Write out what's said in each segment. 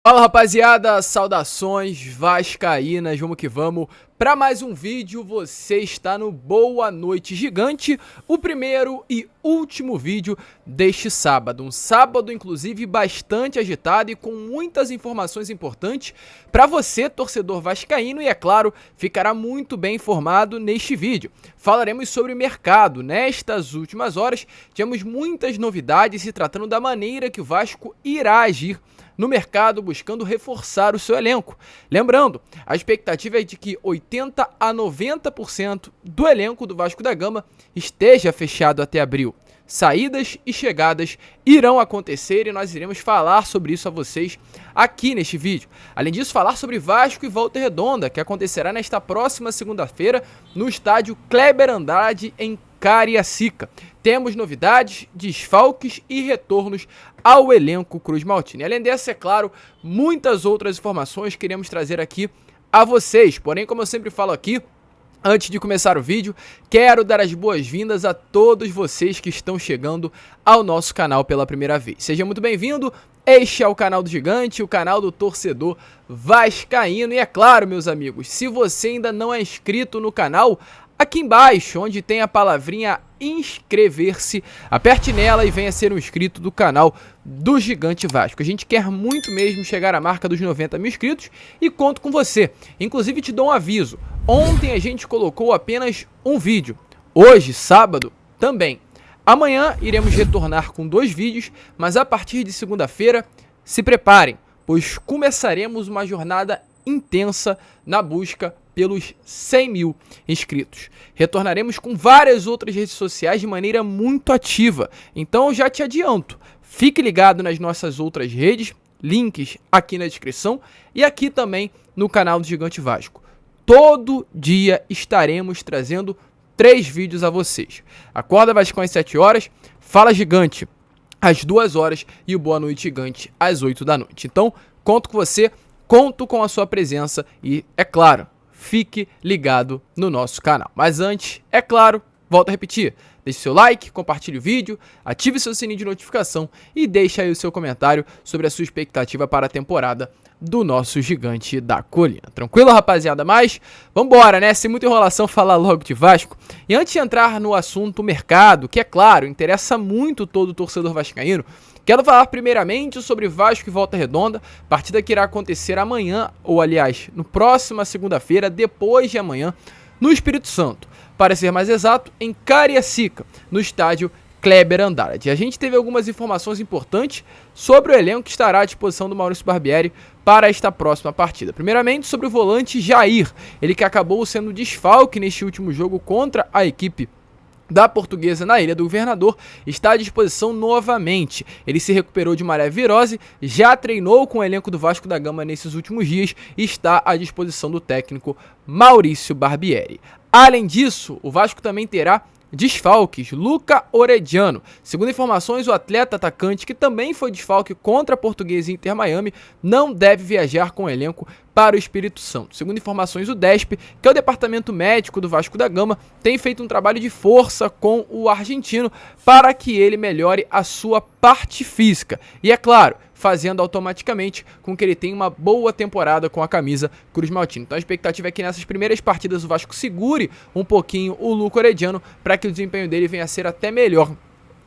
Fala rapaziada, saudações vascaínas, vamos que vamos para mais um vídeo. Você está no Boa Noite Gigante, o primeiro e último vídeo deste sábado. Um sábado inclusive bastante agitado e com muitas informações importantes para você, torcedor vascaíno, e é claro, ficará muito bem informado neste vídeo. Falaremos sobre o mercado. Nestas últimas horas tivemos muitas novidades se tratando da maneira que o Vasco irá agir no mercado, buscando reforçar o seu elenco. Lembrando, a expectativa é de que 80 a 90% do elenco do Vasco da Gama esteja fechado até abril. Saídas e chegadas irão acontecer e nós iremos falar sobre isso a vocês aqui neste vídeo. Além disso, falar sobre Vasco e Volta Redonda, que acontecerá nesta próxima segunda-feira no estádio Kleber Andrade, em Cariacica. Temos novidades, desfalques e retornos ao elenco Cruz Maltini. Além dessa, é claro, muitas outras informações que iremos trazer aqui a vocês. Porém, como eu sempre falo aqui, antes de começar o vídeo, quero dar as boas-vindas a todos vocês que estão chegando ao nosso canal pela primeira vez. Seja muito bem-vindo, este é o canal do Gigante, o canal do torcedor vascaíno. E é claro, meus amigos, se você ainda não é inscrito no canal, aqui embaixo, onde tem a palavrinha inscrever-se, aperte nela e venha ser um inscrito do canal do Gigante Vasco. A gente quer muito mesmo chegar à marca dos 90 mil inscritos e conto com você. Inclusive te dou um aviso, ontem a gente colocou apenas um vídeo, hoje, sábado, também. Amanhã iremos retornar com 2 vídeos, mas a partir de segunda-feira, se preparem, pois começaremos uma jornada intensa na busca pelos 100 mil inscritos. Retornaremos com várias outras redes sociais de maneira muito ativa, então eu já te adianto, fique ligado nas nossas outras redes, links aqui na descrição e aqui também no canal do Gigante Vasco. Todo dia estaremos trazendo 3 vídeos a vocês. Acorda Vascão às 7 horas, Fala Gigante às 2 horas e o Boa Noite Gigante às 8 da noite. Então, conto com você, conto com a sua presença e, é claro, fique ligado no nosso canal. Mas antes, é claro, volto a repetir, deixe seu like, compartilhe o vídeo, ative seu sininho de notificação e deixe aí o seu comentário sobre a sua expectativa para a temporada do nosso Gigante da Colina. Tranquilo, rapaziada? Mas vambora, né? Sem muita enrolação, falar logo de Vasco. E antes de entrar no assunto mercado, que é claro, interessa muito todo torcedor vascaíno, quero falar primeiramente sobre Vasco e Volta Redonda, partida que irá acontecer amanhã, ou aliás, no próxima segunda-feira, depois de amanhã, no Espírito Santo. Para ser mais exato, em Cariacica, no estádio Kleber Andrade. A gente teve algumas informações importantes sobre o elenco que estará à disposição do Maurício Barbieri para esta próxima partida. Primeiramente, sobre o volante Jair, ele que acabou sendo desfalque neste último jogo contra a equipe da Portuguesa na Ilha do Governador, está à disposição novamente. Ele se recuperou de uma leve virose, já treinou com o elenco do Vasco da Gama nesses últimos dias e está à disposição do técnico Maurício Barbieri. Além disso, o Vasco também terá desfalques. Luca Orediano, segundo informações, o atleta atacante, que também foi desfalque contra a Portuguesa e Inter Miami, não deve viajar com o elenco para o Espírito Santo. Segundo informações, o DESP, que é o departamento médico do Vasco da Gama, tem feito um trabalho de força com o argentino para que ele melhore a sua parte física. E é claro, fazendo automaticamente com que ele tenha uma boa temporada com a camisa Cruz Maltini. Então a expectativa é que nessas primeiras partidas o Vasco segure um pouquinho o Luca Orediano para que o desempenho dele venha a ser até melhor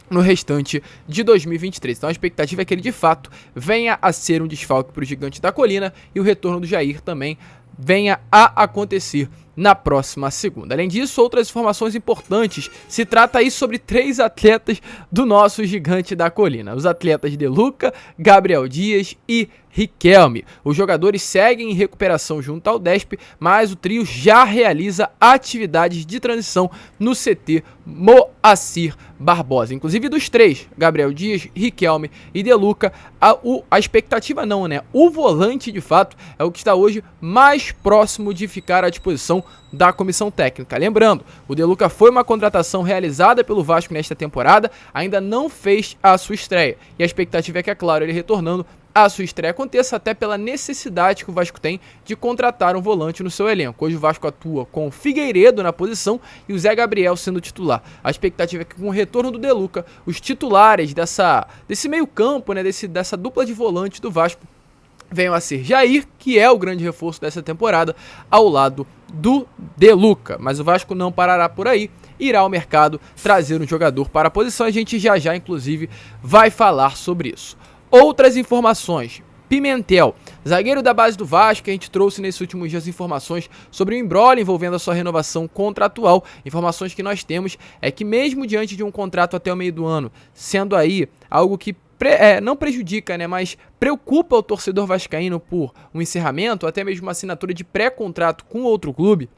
no restante de 2023. Então a expectativa é que ele de fato venha a ser um desfalque para o Gigante da Colina e o retorno do Jair também venha a acontecer na próxima segunda. Além disso, outras informações importantes. Se trata aí sobre 3 atletas do nosso Gigante da Colina. Os atletas De Luca, Gabriel Dias e Riquelme. Os jogadores seguem em recuperação junto ao DESP, mas o trio já realiza atividades de transição no CT Moacir Barbosa. Inclusive dos 3, Gabriel Dias, Riquelme e De Luca, a expectativa não, né? O volante, de fato, é o que está hoje mais próximo de ficar à disposição da comissão técnica. Lembrando, o De Luca foi uma contratação realizada pelo Vasco nesta temporada, ainda não fez a sua estreia. E a expectativa é que, é claro, ele retornando, a sua estreia aconteça, até pela necessidade que o Vasco tem de contratar um volante no seu elenco. Hoje o Vasco atua com o Figueiredo na posição e o Zé Gabriel sendo titular. A expectativa é que com o retorno do De Luca, os titulares desse meio campo, né, dessa dupla de volante do Vasco, venham a ser Jair, que é o grande reforço dessa temporada, ao lado do De Luca. Mas o Vasco não parará por aí, irá ao mercado trazer um jogador para a posição. A gente já, inclusive, vai falar sobre isso. Outras informações. Pimentel, zagueiro da base do Vasco, a gente trouxe nesses últimos dias informações sobre o imbróglio envolvendo a sua renovação contratual. Informações que nós temos é que mesmo diante de um contrato até o meio do ano, sendo aí algo que não prejudica, né, mas preocupa o torcedor vascaíno por um encerramento, ou até mesmo uma assinatura de pré-contrato com outro clube.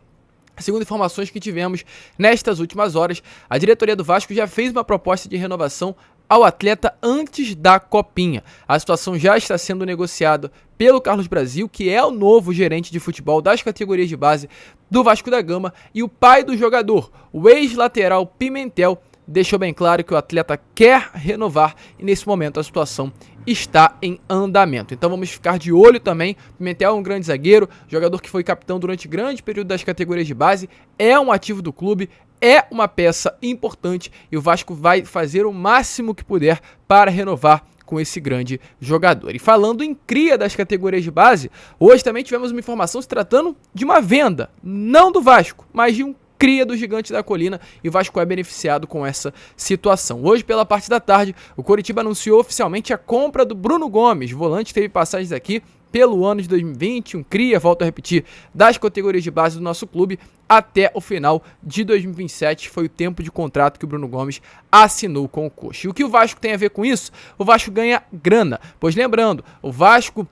Segundo informações que tivemos nestas últimas horas, a diretoria do Vasco já fez uma proposta de renovação ao atleta antes da Copinha. A situação já está sendo negociada pelo Carlos Brasil, que é o novo gerente de futebol das categorias de base do Vasco da Gama, e o pai do jogador, o ex-lateral Pimentel, deixou bem claro que o atleta quer renovar e nesse momento a situação está em andamento. Então vamos ficar de olho também. Pimentel é um grande zagueiro, jogador que foi capitão durante grande período das categorias de base, é um ativo do clube, é uma peça importante e o Vasco vai fazer o máximo que puder para renovar com esse grande jogador. E falando em cria das categorias de base, hoje também tivemos uma informação se tratando de uma venda, não do Vasco, mas de um cria do Gigante da Colina, e o Vasco é beneficiado com essa situação. Hoje, pela parte da tarde, o Coritiba anunciou oficialmente a compra do Bruno Gomes, volante, teve passagens aqui pelo ano de 2020, um cria, volto a repetir, das categorias de base do nosso clube até o final de 2027, foi o tempo de contrato que o Bruno Gomes assinou com o Coxa. E o que o Vasco tem a ver com isso? O Vasco ganha grana, pois lembrando, o Vasco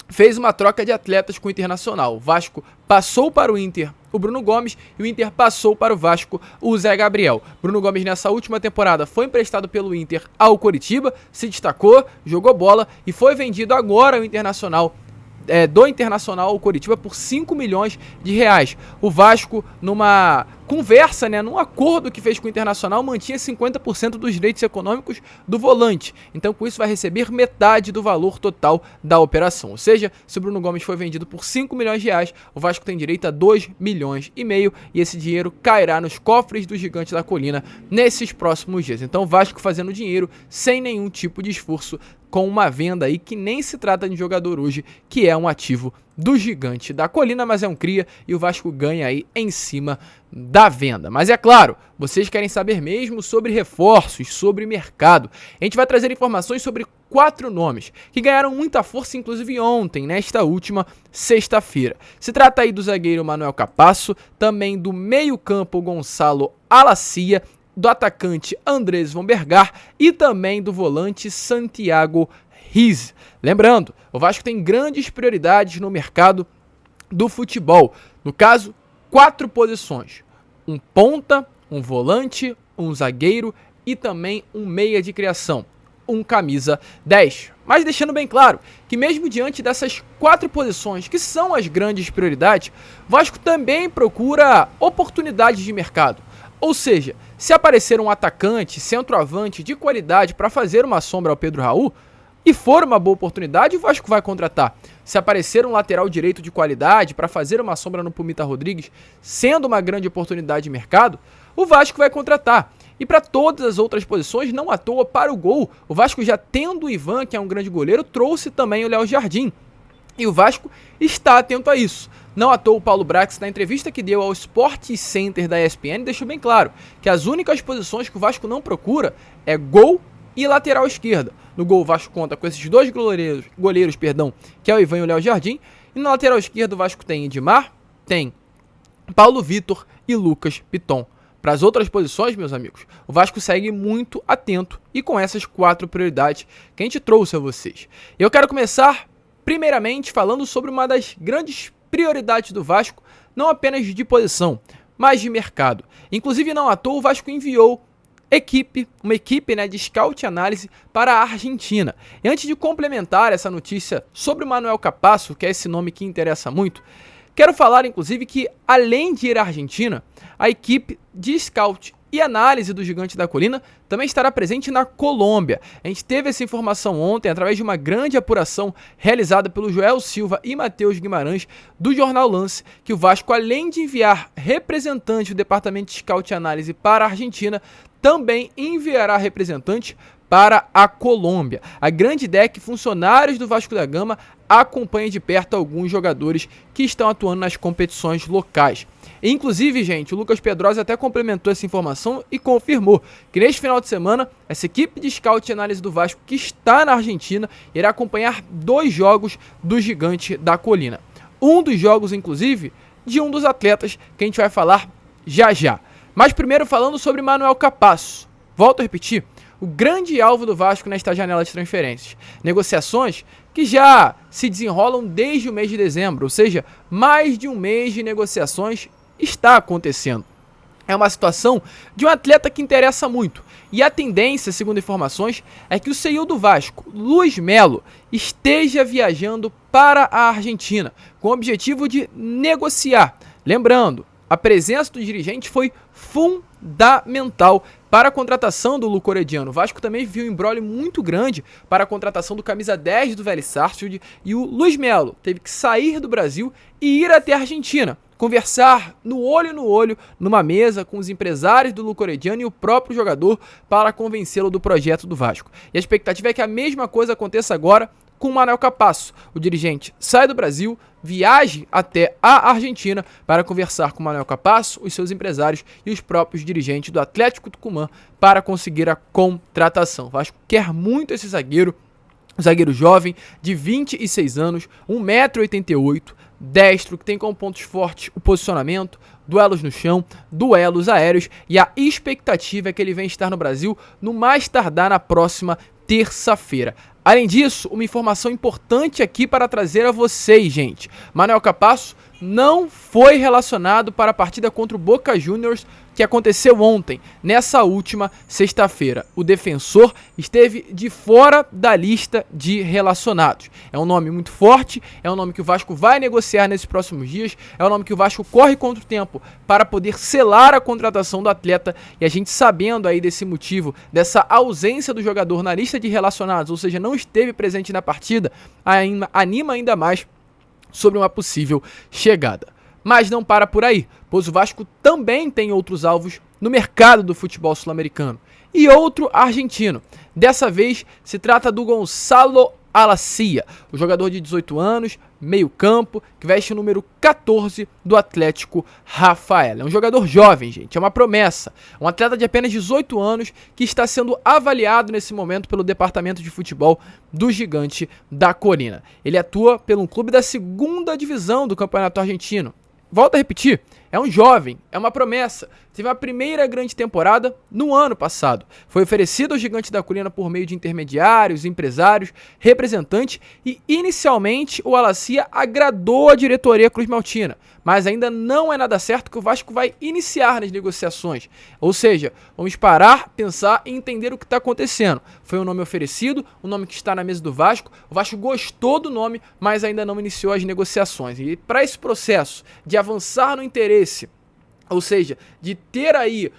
fez uma troca de atletas com o Internacional. O Vasco passou para o Inter o Bruno Gomes e o Inter passou para o Vasco o Zé Gabriel. Bruno Gomes nessa última temporada foi emprestado pelo Inter ao Coritiba, se destacou, jogou bola e foi vendido agora ao Internacional, do Internacional ao Coritiba por 5 milhões de reais. O Vasco, numa conversa, num acordo que fez com o Internacional, mantinha 50% dos direitos econômicos do volante. Então, com isso, vai receber metade do valor total da operação. Ou seja, se o Bruno Gomes foi vendido por 5 milhões de reais, o Vasco tem direito a 2,5 milhões e esse dinheiro cairá nos cofres do Gigante da Colina nesses próximos dias. Então, o Vasco fazendo dinheiro sem nenhum tipo de esforço, com uma venda aí que nem se trata de jogador hoje, que é um ativo do Gigante da Colina, mas é um cria e o Vasco ganha aí em cima da venda. Mas é claro, vocês querem saber mesmo sobre reforços, sobre mercado. A gente vai trazer informações sobre 4 nomes que ganharam muita força, inclusive ontem, nesta última sexta-feira. Se trata aí do zagueiro Manuel Capasso, também do meio-campo Gonçalo Alacia, do atacante Andrés Von Bergar e também do volante Santiago Riz. Lembrando, o Vasco tem grandes prioridades no mercado do futebol. No caso, 4 posições: um ponta, um volante, um zagueiro e também um meia de criação, um camisa 10. Mas deixando bem claro que mesmo diante dessas 4 posições, que são as grandes prioridades, o Vasco também procura oportunidades de mercado. Ou seja, se aparecer um atacante, centroavante de qualidade para fazer uma sombra ao Pedro Raul, e for uma boa oportunidade, o Vasco vai contratar. Se aparecer um lateral direito de qualidade para fazer uma sombra no Pumita Rodrigues, sendo uma grande oportunidade de mercado, o Vasco vai contratar. E para todas as outras posições, não à toa, para o gol, o Vasco, já tendo o Ivan, que é um grande goleiro, trouxe também o Léo Jardim. E o Vasco está atento a isso. Não à toa, o Paulo Brax, na entrevista que deu ao Sport Center da ESPN, deixou bem claro que as únicas posições que o Vasco não procura é gol e lateral esquerda. No gol, o Vasco conta com esses 2 goleiros, que é o Ivan e o Léo Jardim. E na lateral esquerda, o Vasco tem Edmar, tem Paulo Vitor e Lucas Piton. Para as outras posições, meus amigos, o Vasco segue muito atento e com essas 4 prioridades que a gente trouxe a vocês. Eu quero começar, primeiramente, falando sobre uma das grandes prioridades do Vasco, não apenas de posição, mas de mercado. Inclusive, não à toa, o Vasco enviou uma equipe de scout e análise para a Argentina. E antes de complementar essa notícia sobre o Manuel Capasso, que é esse nome que interessa muito, quero falar, inclusive, que além de ir à Argentina, a equipe de scout e análise do Gigante da Colina também estará presente na Colômbia. A gente teve essa informação ontem através de uma grande apuração realizada pelo Joel Silva e Matheus Guimarães do Jornal Lance, que o Vasco, além de enviar representantes do departamento de scout e análise para a Argentina, também enviará representantes para a Colômbia. A grande ideia é que funcionários do Vasco da Gama acompanhem de perto alguns jogadores que estão atuando nas competições locais. Inclusive, gente, o Lucas Pedrosa até complementou essa informação e confirmou que neste final de semana, essa equipe de scout e análise do Vasco que está na Argentina irá acompanhar 2 jogos do Gigante da Colina. Um dos jogos, inclusive, de um dos atletas que a gente vai falar já já. Mas primeiro falando sobre Manuel Capasso. Volto a repetir, o grande alvo do Vasco nesta janela de transferências. Negociações que já se desenrolam desde o mês de dezembro, ou seja, mais de um mês de negociações está acontecendo. É uma situação de um atleta que interessa muito. E a tendência, segundo informações, é que o CEO do Vasco, Luiz Melo, esteja viajando para a Argentina, com o objetivo de negociar. Lembrando, a presença do dirigente foi fundamental para a contratação do luco-orediano. O Vasco também viu um imbróglio muito grande para a contratação do camisa 10 do Vélez Sarsfield, e o Luiz Melo teve que sair do Brasil e ir até a Argentina, conversar no olho, numa mesa com os empresários do luco-orediano e o próprio jogador para convencê-lo do projeto do Vasco. E a expectativa é que a mesma coisa aconteça agora com o Manuel Capasso. O dirigente sai do Brasil, viaje até a Argentina para conversar com o Manuel Capasso, os seus empresários e os próprios dirigentes do Atlético Tucumã para conseguir a contratação. O Vasco quer muito esse zagueiro, um zagueiro jovem de 26 anos, 1,88 m, destro, que tem como pontos fortes o posicionamento, duelos no chão, duelos aéreos, e a expectativa é que ele venha estar no Brasil no mais tardar na próxima terça-feira. Além disso, uma informação importante aqui para trazer a vocês, gente. Manuel Capasso não foi relacionado para a partida contra o Boca Juniors que aconteceu ontem, nessa última sexta-feira. O defensor esteve de fora da lista de relacionados. É um nome muito forte, é um nome que o Vasco vai negociar nesses próximos dias, é um nome que o Vasco corre contra o tempo para poder selar a contratação do atleta, e a gente sabendo aí desse motivo, dessa ausência do jogador na lista de relacionados, ou seja, não esteve presente na partida, anima ainda mais sobre uma possível chegada. Mas não para por aí, pois o Vasco também tem outros alvos no mercado do futebol sul-americano. E outro argentino. Dessa vez se trata do Gonçalo Alacia, o jogador de 18 anos, meio campo, que veste o número 14 do Atlético Rafael. É um jogador jovem, gente, é uma promessa. Um atleta de apenas 18 anos que está sendo avaliado nesse momento pelo departamento de futebol do Gigante da Colina. Ele atua pelo clube da 2ª divisão do Campeonato Argentino. Volto a repetir, é um jovem, é uma promessa. Teve a primeira grande temporada no ano passado. Foi oferecido ao Gigante da Colina por meio de intermediários, empresários, representantes, e inicialmente o Alacia agradou a diretoria cruzmaltina, mas ainda não é nada certo que o Vasco vai iniciar nas negociações. Ou seja, vamos parar, pensar e entender o que está acontecendo. Foi um nome oferecido, um nome que está na mesa do Vasco. O Vasco gostou do nome, mas ainda não iniciou as negociações. E para esse processo de avançar no interesse, ou seja, de ter aí,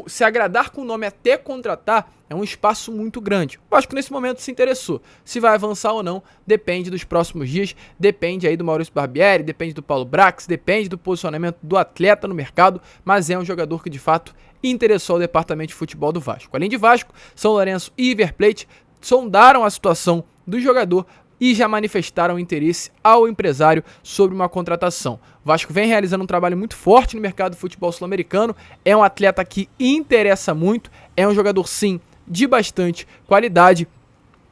se agradar com o nome até contratar, é um espaço muito grande. O Vasco nesse momento se interessou. Se vai avançar ou não, depende dos próximos dias, depende aí do Maurício Barbieri, depende do Paulo Brax, depende do posicionamento do atleta no mercado, mas é um jogador que de fato interessou ao departamento de futebol do Vasco. Além de Vasco, São Lourenço e River Plate sondaram a situação do jogador e já manifestaram interesse ao empresário sobre uma contratação. O Vasco vem realizando um trabalho muito forte no mercado do futebol sul-americano, é um atleta que interessa muito, é um jogador sim de bastante qualidade,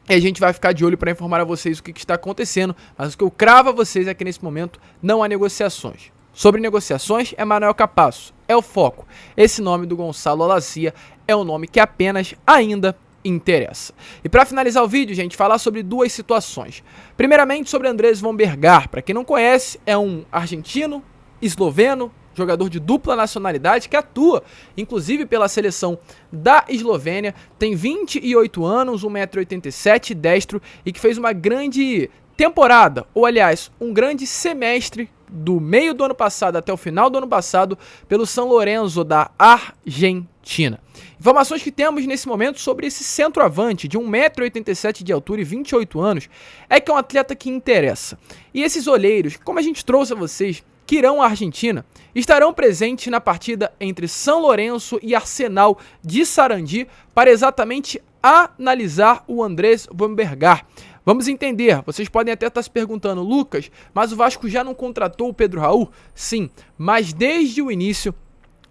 e a gente vai ficar de olho para informar a vocês o que está acontecendo, mas o que eu cravo a vocês é que nesse momento não há negociações. Sobre negociações é Manuel Capasso, é o foco. Esse nome do Gonçalo Alacia é um nome que apenas ainda interessa. E para finalizar o vídeo, gente, falar sobre duas situações. Primeiramente sobre Andrés von Bergar. Para quem não conhece, é um argentino, esloveno, jogador de dupla nacionalidade que atua, inclusive, pela seleção da Eslovênia. Tem 28 anos, 1,87 m, destro, e que fez uma grande temporada, ou aliás, um grande semestre do meio do ano passado até o final do ano passado pelo São Lourenço da Argentina. Informações que temos nesse momento sobre esse centroavante de 1,87 m de altura e 28 anos é que é um atleta que interessa. E esses olheiros, como a gente trouxe a vocês, que irão à Argentina, estarão presentes na partida entre São Lourenço e Arsenal de Sarandi para exatamente analisar o Andrés Vombergar. Vamos entender, vocês podem até estar se perguntando, Lucas, mas o Vasco já não contratou o Pedro Raul? Sim, mas desde o início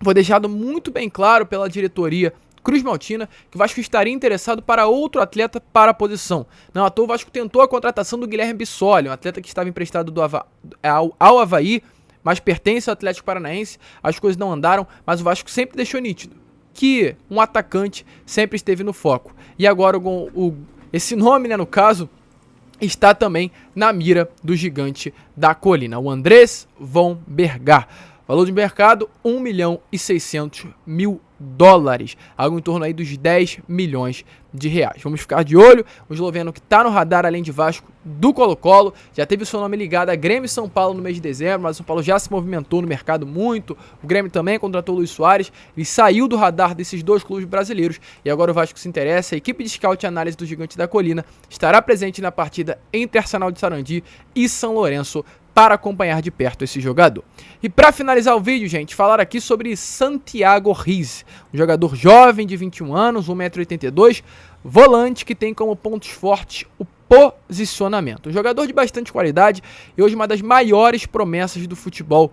foi deixado muito bem claro pela diretoria Cruz Maltina que o Vasco estaria interessado para outro atleta para a posição. Não à toa o Vasco tentou a contratação do Guilherme Bissoli, um atleta que estava emprestado ao Avaí, mas pertence ao Atlético Paranaense. As coisas não andaram, mas o Vasco sempre deixou nítido que um atacante sempre esteve no foco. E agora esse nome, né, no caso, está também na mira do gigante da colina, o Andrés Vombergar. Valor de mercado, $1.600.000, algo em torno aí dos 10 milhões de reais. Vamos ficar de olho, o esloveno que está no radar, além de Vasco, do Colo-Colo, já teve o seu nome ligado a Grêmio e São Paulo no mês de dezembro, mas o São Paulo já se movimentou no mercado muito, o Grêmio também contratou o Luis Soares, ele saiu do radar desses dois clubes brasileiros, e agora o Vasco se interessa, a equipe de scout e análise do Gigante da Colina estará presente na partida entre Arsenal de Sarandi e São Lourenço, para acompanhar de perto esse jogador. E para finalizar o vídeo, gente, falar aqui sobre Santiago Riz, um jogador jovem de 21 anos, 1,82 m, volante que tem como pontos fortes o posicionamento. Um jogador de bastante qualidade e hoje uma das maiores promessas do futebol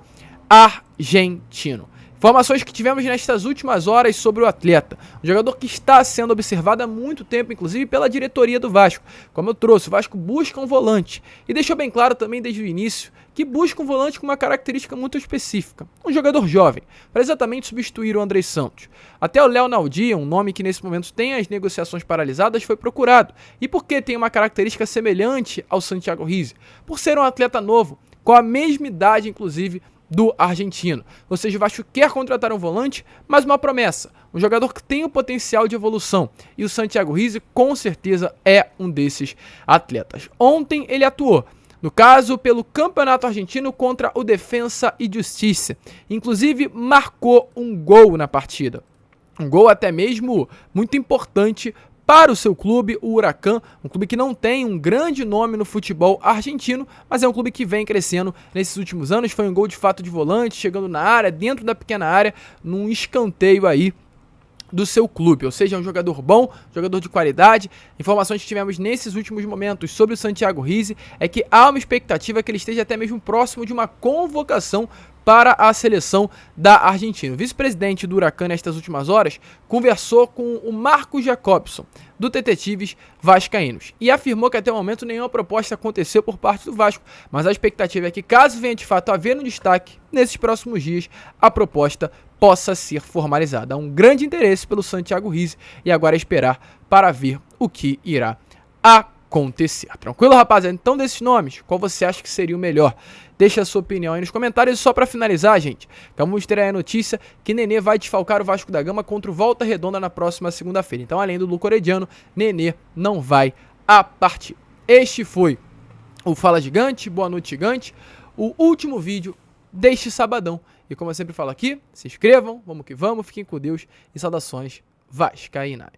argentino. Informações que tivemos nestas últimas horas sobre o atleta. Um jogador que está sendo observado há muito tempo, inclusive pela diretoria do Vasco. Como eu trouxe, o Vasco busca um volante. E deixou bem claro também desde o início que busca um volante com uma característica muito específica. Um jogador jovem, para exatamente substituir o André Santos. Até o Léo Naldi, um nome que nesse momento tem as negociações paralisadas, foi procurado. E por que tem uma característica semelhante ao Santiago Riz? Por ser um atleta novo, com a mesma idade, inclusive, do argentino. Ou seja, o Vasco quer contratar um volante, mas uma promessa, um jogador que tem o potencial de evolução, e o Santiago Riz com certeza é um desses atletas. Ontem ele atuou, no caso pelo Campeonato Argentino contra o Defensa e Justiça, inclusive marcou um gol na partida, um gol até mesmo muito importante para o seu clube, o Huracan, um clube que não tem um grande nome no futebol argentino, mas é um clube que vem crescendo nesses últimos anos. Foi um gol de fato de volante, chegando na área, dentro da pequena área, num escanteio aí do seu clube, ou seja, é um jogador bom, jogador de qualidade. Informações que tivemos nesses últimos momentos sobre o Santiago Riz é que há uma expectativa que ele esteja até mesmo próximo de uma convocação para a seleção da Argentina. O vice-presidente do Huracan nestas últimas horas conversou com o Marcos Jacobson, do Detetives Vascaínos, e afirmou que até o momento nenhuma proposta aconteceu por parte do Vasco, mas a expectativa é que, caso venha de fato haver um destaque nesses próximos dias, a proposta possa ser formalizada. Há um grande interesse pelo Santiago Riz e agora é esperar para ver o que irá acontecer. Tranquilo, rapaziada? Então, desses nomes, qual você acha que seria o melhor? Deixa a sua opinião aí nos comentários. E só para finalizar, gente, vamos ter aí a notícia que Nenê vai desfalcar o Vasco da Gama contra o Volta Redonda na próxima segunda-feira. Então, além do Luco Orediano, Nenê não vai a partir. Este foi o Fala Gigante, boa noite gigante, o último vídeo deste sabadão. E como eu sempre falo aqui, se inscrevam, vamos que vamos, fiquem com Deus e saudações vascaínas.